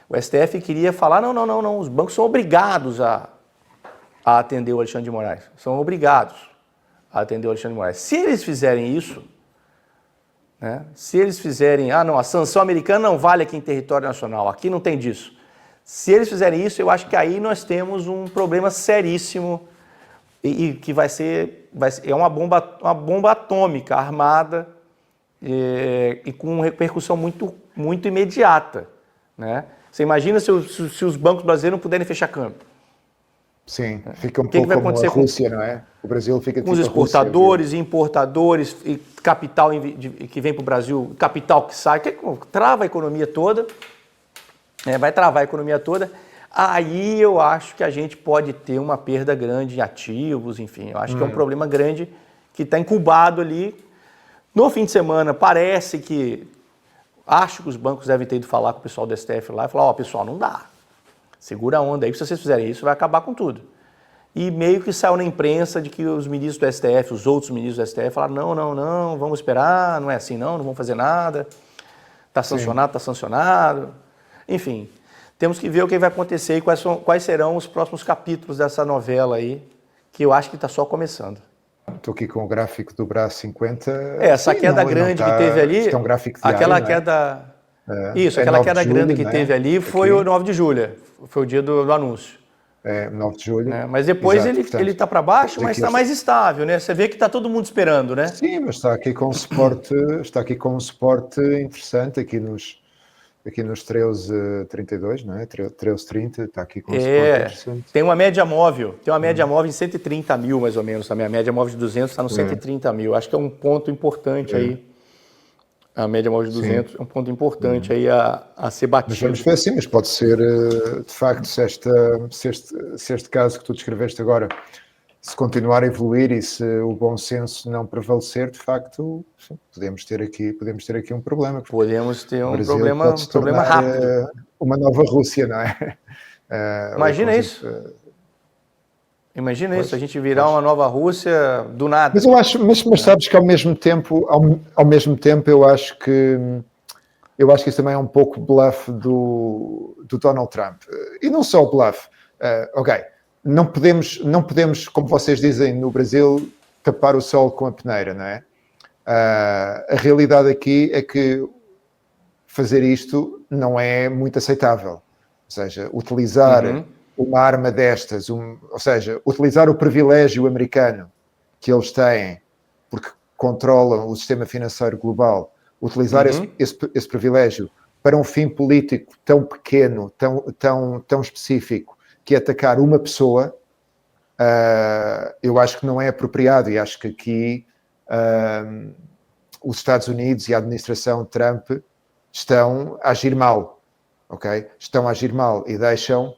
O STF queria falar, não, os bancos são obrigados a atender o Alexandre de Moraes. São obrigados a atender o Alexandre de Moraes. Se eles fizerem isso, né? Se eles fizerem, não, a sanção americana não vale aqui em território nacional, aqui não tem disso. Se eles fizerem isso, eu acho que aí nós temos um problema seríssimo e que vai ser uma bomba atômica armada e com repercussão muito, muito imediata, né? Você imagina se os bancos brasileiros não puderem fechar câmbio. Sim, fica um pouco como a Rússia, não é? O Brasil fica com os exportadores e importadores e capital que vem para o Brasil, capital que sai, que trava a economia toda, vai travar a economia toda. Aí eu acho que a gente pode ter uma perda grande em ativos, enfim, eu acho que é um problema grande que está incubado ali. No fim de semana, acho que os bancos devem ter ido falar com o pessoal do STF lá e falar, pessoal, não dá, segura a onda aí, se vocês fizerem isso, vai acabar com tudo. E meio que saiu na imprensa de que os ministros do STF, os outros ministros do STF, falaram, não, vamos esperar, não é assim não vamos fazer nada, está sancionado. Enfim, temos que ver o que vai acontecer e quais serão os próximos capítulos dessa novela aí, que eu acho que está só começando. Estou aqui com o gráfico do BRA 50. Essa queda grande que teve ali, isto é um gráfico diário, aquela não é? queda... Isso, aquela queda grande que teve ali foi o 9 de julho, foi o dia do anúncio. 9 de julho. Mas depois ele está para baixo, mas está mais estável, né? Você vê que está todo mundo esperando, né? Sim, mas está aqui com um suporte interessante aqui nos 13,32, não é? 13,30, está aqui com um suporte interessante. Tem uma média móvel em 130 mil mais ou menos também. A média móvel de 200 está no 130 mil. Acho que é um ponto importante aí. A média móvel de 200 é um ponto importante aí a ser batido. Mas vamos ver assim, mas pode ser, de facto, se este caso que tu descreveste agora, se continuar a evoluir e se o bom senso não prevalecer, de facto, sim, podemos ter aqui um problema. Podemos ter um problema rápido. Uma nova Rússia, não é? Imagina isso. Imagina isso, a gente virar uma nova Rússia do nada. Mas eu acho, mas sabes que ao mesmo tempo eu acho que isso também é um pouco bluff do Donald Trump. E não só bluff. Não podemos, como vocês dizem no Brasil, tapar o sol com a peneira, não é? A realidade aqui é que fazer isto não é muito aceitável. Ou seja, utilizar uma arma destas, ou seja, utilizar o privilégio americano que eles têm, porque controlam o sistema financeiro global, utilizar esse privilégio para um fim político tão pequeno, tão específico, que é atacar uma pessoa, eu acho que não é apropriado, e acho que aqui os Estados Unidos e a administração Trump estão a agir mal, ok? Estão a agir mal e deixam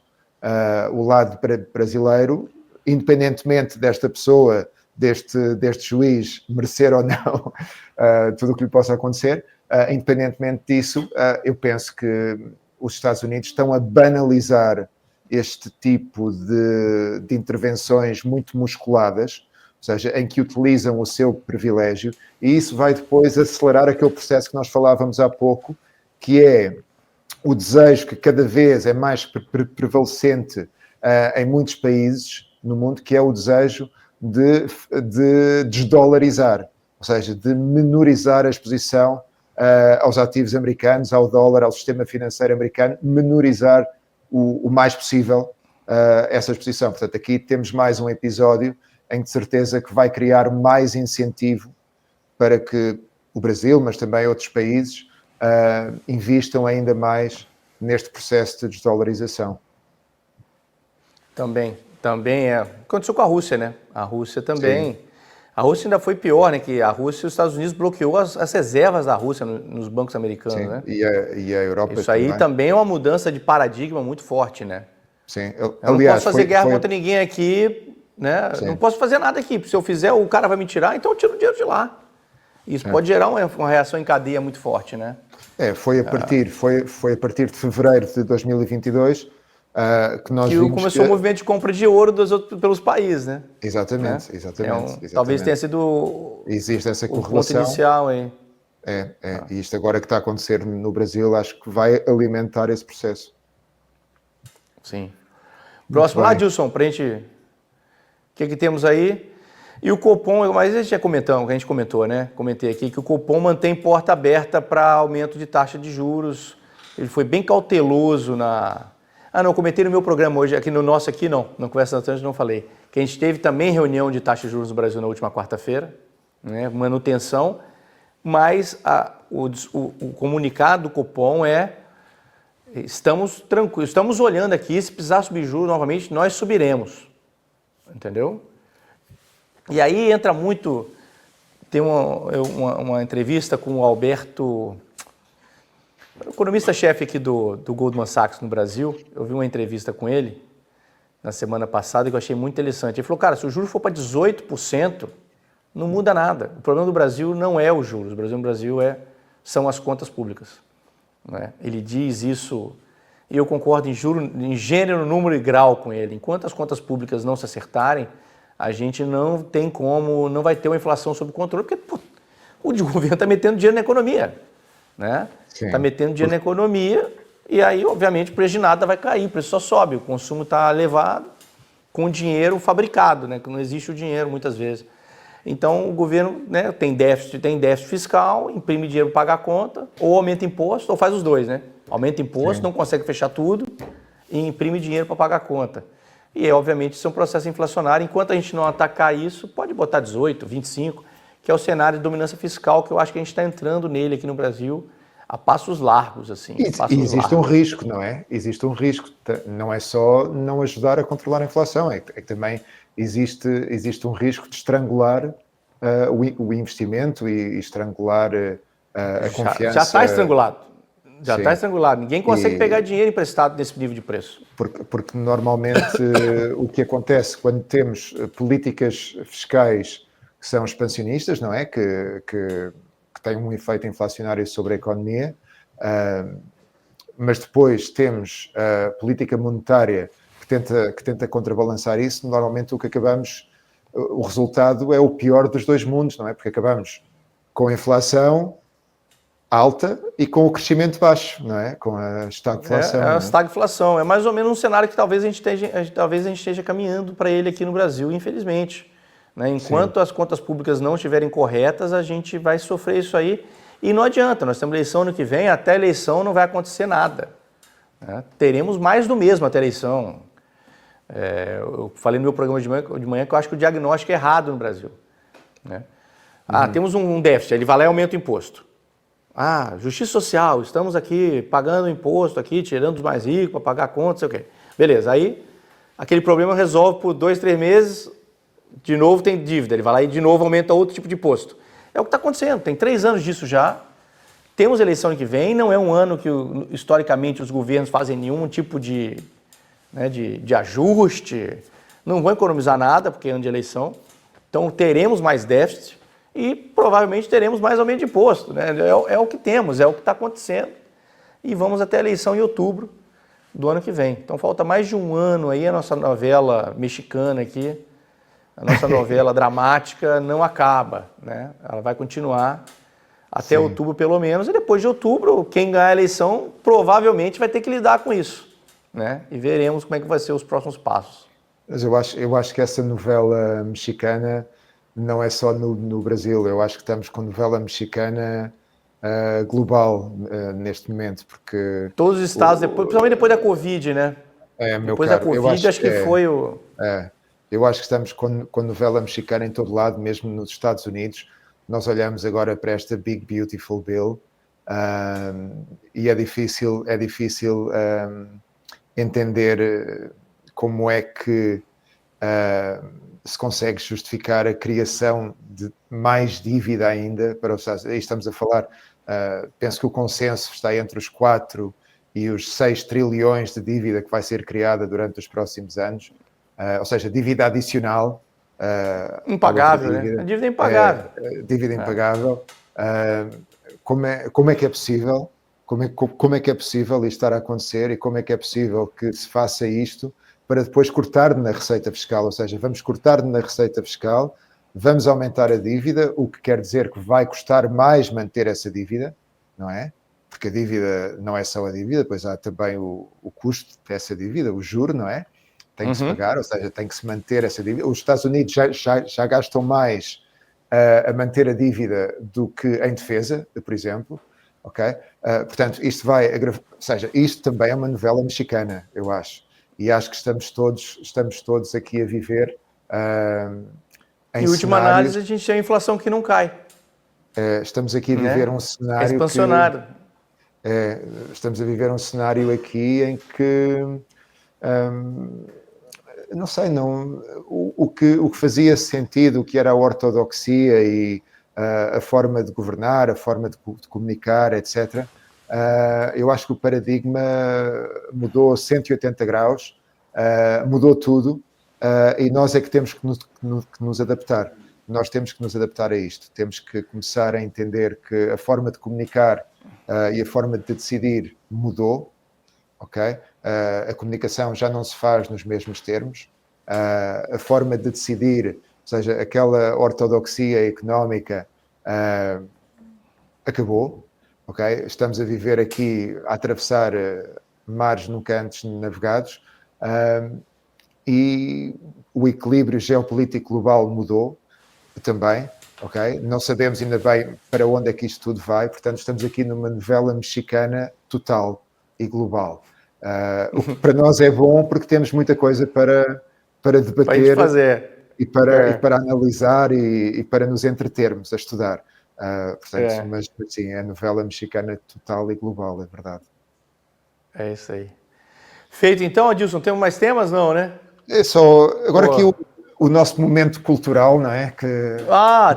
o lado brasileiro, independentemente desta pessoa, deste juiz merecer ou não tudo o que lhe possa acontecer, independentemente disso, eu penso que os Estados Unidos estão a banalizar este tipo de intervenções muito musculadas, ou seja, em que utilizam o seu privilégio, e isso vai depois acelerar aquele processo que nós falávamos há pouco, que é o desejo que cada vez é mais prevalecente em muitos países no mundo, que é o desejo de desdolarizar, ou seja, de menorizar a exposição aos ativos americanos, ao dólar, ao sistema financeiro americano, menorizar o mais possível essa exposição. Portanto, aqui temos mais um episódio em que de certeza que vai criar mais incentivo para que o Brasil, mas também outros países, investam ainda mais neste processo de desdolarização. Também aconteceu com a Rússia, né? A Rússia também. Sim. A Rússia ainda foi pior, né? Que a Rússia e os Estados Unidos bloqueou as reservas da Rússia nos bancos americanos, sim, né? E a Europa isso aí também é uma mudança de paradigma muito forte, né? Sim. Eu não posso fazer guerra contra ninguém aqui, né? Sim. Não posso fazer nada aqui. Se eu fizer, o cara vai me tirar, então eu tiro o dinheiro de lá. Isso pode gerar uma reação em cadeia muito forte, né? Foi a partir de fevereiro de 2022 que nós vimos começou o movimento de compra de ouro pelos países, né? Exatamente. Talvez tenha sido existe essa correlação. O ponto inicial aí. E isto agora que está a acontecer no Brasil, acho que vai alimentar esse processo. Sim. Próximo lá, Dilson, pra gente... O que temos aí? E o Copom, mas a gente comentou, né? Comentei aqui que o Copom mantém porta aberta para aumento de taxa de juros. Ele foi bem cauteloso na... não, comentei no meu programa hoje, aqui no nosso aqui não Conversa Atlântica não falei, que a gente teve também reunião de taxa de juros no Brasil na última quarta-feira, né? Manutenção, mas o comunicado do Copom estamos tranquilos, estamos olhando aqui, se precisar subir juros novamente, nós subiremos, entendeu? E aí entra muito, tem uma entrevista com o Alberto, economista-chefe aqui do Goldman Sachs no Brasil. Eu vi uma entrevista com ele na semana passada que eu achei muito interessante. Ele falou, cara, se o juro for para 18%, não muda nada. O problema do Brasil não é os juros, o problema do Brasil são as contas públicas, né? Ele diz isso, e eu concordo em gênero, número e grau com ele. Enquanto as contas públicas não se acertarem, a gente não vai ter uma inflação sob controle, porque o governo está metendo dinheiro na economia, né? Está metendo dinheiro na economia e aí, obviamente, o preço de nada vai cair, o preço só sobe, o consumo está elevado com dinheiro fabricado, né? Que não existe o dinheiro muitas vezes. Então, o governo, né, tem déficit fiscal, imprime dinheiro para pagar a conta, ou aumenta imposto, ou faz os dois, né? Aumenta imposto, não consegue fechar tudo e imprime dinheiro para pagar a conta. E, obviamente, isso é um processo inflacionário. Enquanto a gente não atacar isso, pode botar 18, 25, que é o cenário de dominância fiscal, que eu acho que a gente está entrando nele aqui no Brasil a passos largos, assim. Existe um risco, não é? Existe um risco. Não é só não ajudar a controlar a inflação, é que também existe um risco de estrangular o investimento e estrangular a confiança. Já está estrangulado. Já está estrangulado. Ninguém consegue pegar dinheiro emprestado nesse nível de preço. Porque normalmente o que acontece quando temos políticas fiscais que são expansionistas, não é? Que têm um efeito inflacionário sobre a economia, mas depois temos a política monetária que tenta contrabalançar isso. Normalmente o resultado é o pior dos dois mundos, não é? Porque acabamos com a inflação alta e com o crescimento baixo, não é? Com a estagflação. A estagflação. É mais ou menos um cenário que talvez a gente esteja caminhando para ele aqui no Brasil, infelizmente, né? Enquanto as contas públicas não estiverem corretas, a gente vai sofrer isso aí. E não adianta, nós temos eleição ano que vem, até a eleição não vai acontecer nada, né? Teremos mais do mesmo até a eleição. Eu falei no meu programa de manhã que eu acho que o diagnóstico é errado no Brasil, né? Temos um déficit, ele vai lá e aumenta o imposto. Justiça social, estamos aqui pagando imposto, aqui, tirando os mais ricos para pagar conta, não sei o quê. Beleza, aí aquele problema resolve por 2, 3 meses, de novo tem dívida, ele vai lá e de novo aumenta outro tipo de imposto. É o que está acontecendo, tem 3 anos disso já, temos eleição ano que vem, não é um ano que historicamente os governos fazem nenhum tipo de ajuste, não vão economizar nada porque é ano de eleição, então teremos mais déficit e provavelmente teremos mais aumento de imposto, né? É o que temos, é o que está acontecendo e vamos até a eleição em outubro do ano que vem. Então falta mais de um ano aí, a nossa novela mexicana aqui, a nossa novela dramática não acaba, né? Ela vai continuar até outubro pelo menos, e depois de outubro, quem ganhar a eleição provavelmente vai ter que lidar com isso, né? E veremos como é que vai ser os próximos passos. Mas eu acho que essa novela mexicana não é só no Brasil, eu acho que estamos com novela mexicana global neste momento, porque... Todos os estados, principalmente depois da Covid, né? Depois da Covid, acho que foi o... Eu acho que estamos com novela mexicana em todo lado, mesmo nos Estados Unidos. Nós olhamos agora para esta Big Beautiful Bill e é difícil entender como é que se consegue justificar a criação de mais dívida ainda para os Estados Unidos. Aí estamos a falar, penso que o consenso está entre os 4 e os 6 trilhões de dívida que vai ser criada durante os próximos anos. Ou seja, dívida adicional. Impagável, né? A dívida é impagável. Dívida impagável. Como é que é possível? Como é que é possível isto estar a acontecer e como é que é possível que se faça isto para depois cortar na receita fiscal? Ou seja, vamos cortar na receita fiscal, vamos aumentar a dívida, o que quer dizer que vai custar mais manter essa dívida, não é? Porque a dívida não é só a dívida, pois há também o custo dessa dívida, o juro, não é? tem que se pagar, ou seja, tem que se manter essa dívida. Os Estados Unidos já gastam mais a manter a dívida do que em defesa, por exemplo. Okay? Portanto, isto vai agravar, ou seja, isto também é uma novela mexicana, eu acho. E acho que estamos todos aqui a viver em última análise, a gente tem a inflação que não cai. Estamos aqui a viver um cenário expansionário. Estamos a viver um cenário aqui em que não sei, o que fazia sentido, o que era a ortodoxia e a forma de governar, a forma de comunicar, etc. Eu acho que o paradigma mudou 180 graus, mudou tudo, e nós é que temos que nos adaptar. Nós temos que nos adaptar a isto. Temos que começar a entender que a forma de comunicar e a forma de decidir mudou, ok? A comunicação já não se faz nos mesmos termos. A forma de decidir, ou seja, aquela ortodoxia económica acabou, ok? Estamos a viver aqui, a atravessar mares nunca antes navegados, e o equilíbrio geopolítico global mudou também, ok? Não sabemos ainda bem para onde é que isto tudo vai, portanto estamos aqui numa novela mexicana total e global. O que para nós é bom porque temos muita coisa para debater e para analisar e para nos entretermos a estudar. Portanto, mas sim, é a novela mexicana total e global, é verdade. É isso aí. Feito então, Adilson, temos mais temas? Não, né? É só, agora aqui o nosso momento cultural, não é?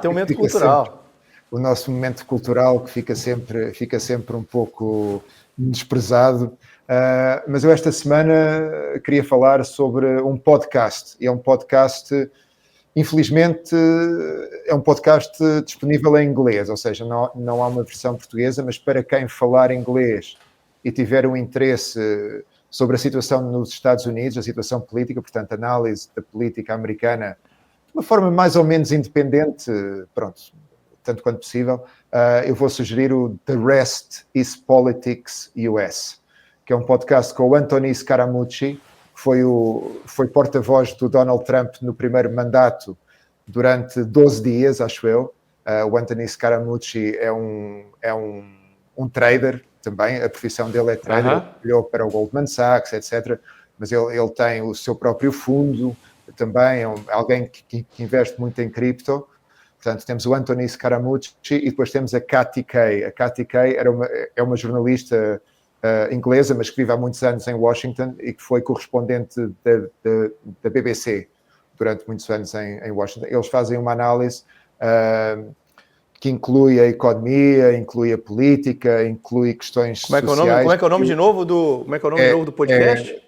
Tem um momento cultural. Sempre, o nosso momento cultural que fica sempre um pouco desprezado. Mas eu esta semana queria falar sobre um podcast. E é um podcast, infelizmente, é um podcast disponível em inglês, ou seja, não há uma versão portuguesa, mas para quem falar inglês e tiver um interesse sobre a situação nos Estados Unidos, a situação política, portanto, análise da política americana, de uma forma mais ou menos independente, pronto, tanto quanto possível, eu vou sugerir o The Rest is Politics US, que é um podcast com o Anthony Scaramucci, que foi porta-voz do Donald Trump no primeiro mandato durante 12 dias, acho eu. O Anthony Scaramucci é um trader também, a profissão dele é trader, ele trabalhou para o Goldman Sachs, etc. Mas ele tem o seu próprio fundo, também é alguém que investe muito em cripto. Portanto, temos o Anthony Scaramucci e depois temos a Kathy Kay. A Kathy Kay é uma jornalista inglesa, mas que vive há muitos anos em Washington e que foi correspondente da BBC durante muitos anos em Washington. Eles fazem uma análise que inclui a economia, inclui a política, inclui questões sociais. Como é que é o nome de novo do podcast?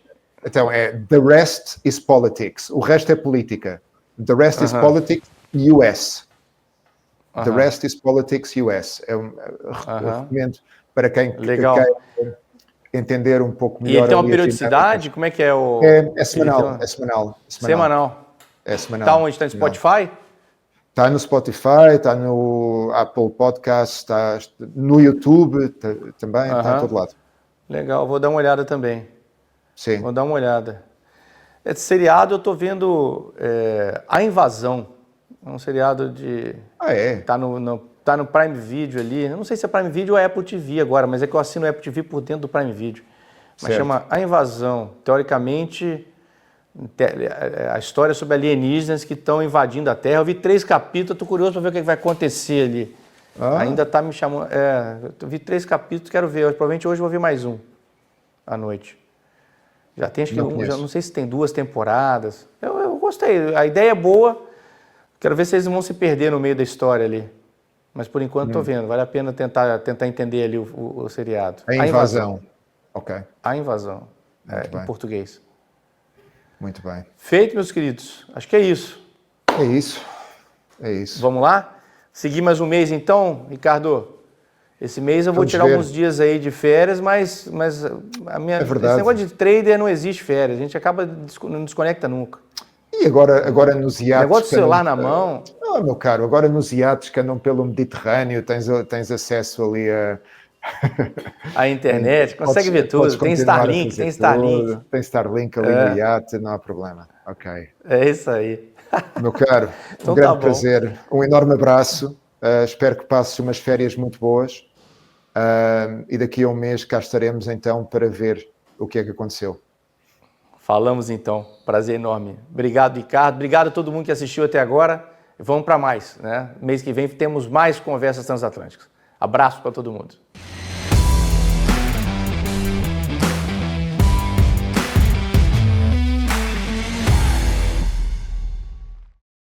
Então, The Rest is Politics. O resto é política. The Rest is Politics US. The Rest is Politics US. Eu recomendo para quem quer entender um pouco melhor. E ele tem uma periodicidade? Como é que é o... É semanal. Semanal. É semanal. Está onde? Está no Spotify? Está no Spotify, está no Apple Podcast, está no YouTube também, está em todo lado. Legal, vou dar uma olhada também. Sim. Vou dar uma olhada. Esse seriado eu estou vendo A Invasão. É um seriado de... Está no Prime Video ali. Eu não sei se é Prime Video ou é Apple TV agora, mas é que eu assino o Apple TV por dentro do Prime Video. Mas chama A Invasão. Teoricamente... a história sobre alienígenas que estão invadindo a Terra. Eu vi 3 capítulos, estou curioso para ver o que vai acontecer ali. Ainda está me chamando... eu vi 3 capítulos, quero ver. Provavelmente hoje eu vou ver mais um à noite. Já tem, acho que já não sei se tem 2 temporadas. Eu gostei, a ideia é boa. Quero ver se eles vão se perder no meio da história ali. Mas por enquanto estou vendo, vale a pena tentar entender ali o seriado. A Invasão. Ok. A Invasão, em português. Muito bem. Feito, meus queridos. Acho que é isso. É isso. Vamos lá? Seguir mais um mês então, Ricardo? Esse mês eu vou tirar alguns dias aí de férias, mas esse negócio de trader não existe férias. A gente não desconecta nunca. E agora nos iates... Negócio do celular na mão... Meu caro, agora nos iates que andam pelo Mediterrâneo tens acesso ali a internet, consegue ver tudo. Tem Starlink, tem Starlink. Tem Starlink ali no iate, não há problema. Ok. É isso aí. Meu caro, Então um grande tá bom. prazer, um enorme abraço. Espero que passes umas férias muito boas. E daqui a um mês cá estaremos então para ver o que é que aconteceu. Falamos então. Prazer enorme. Obrigado, Ricardo. Obrigado a todo mundo que assistiu até agora. Vamos para mais, né? Mês que vem temos mais conversas transatlânticas. Abraço para todo mundo.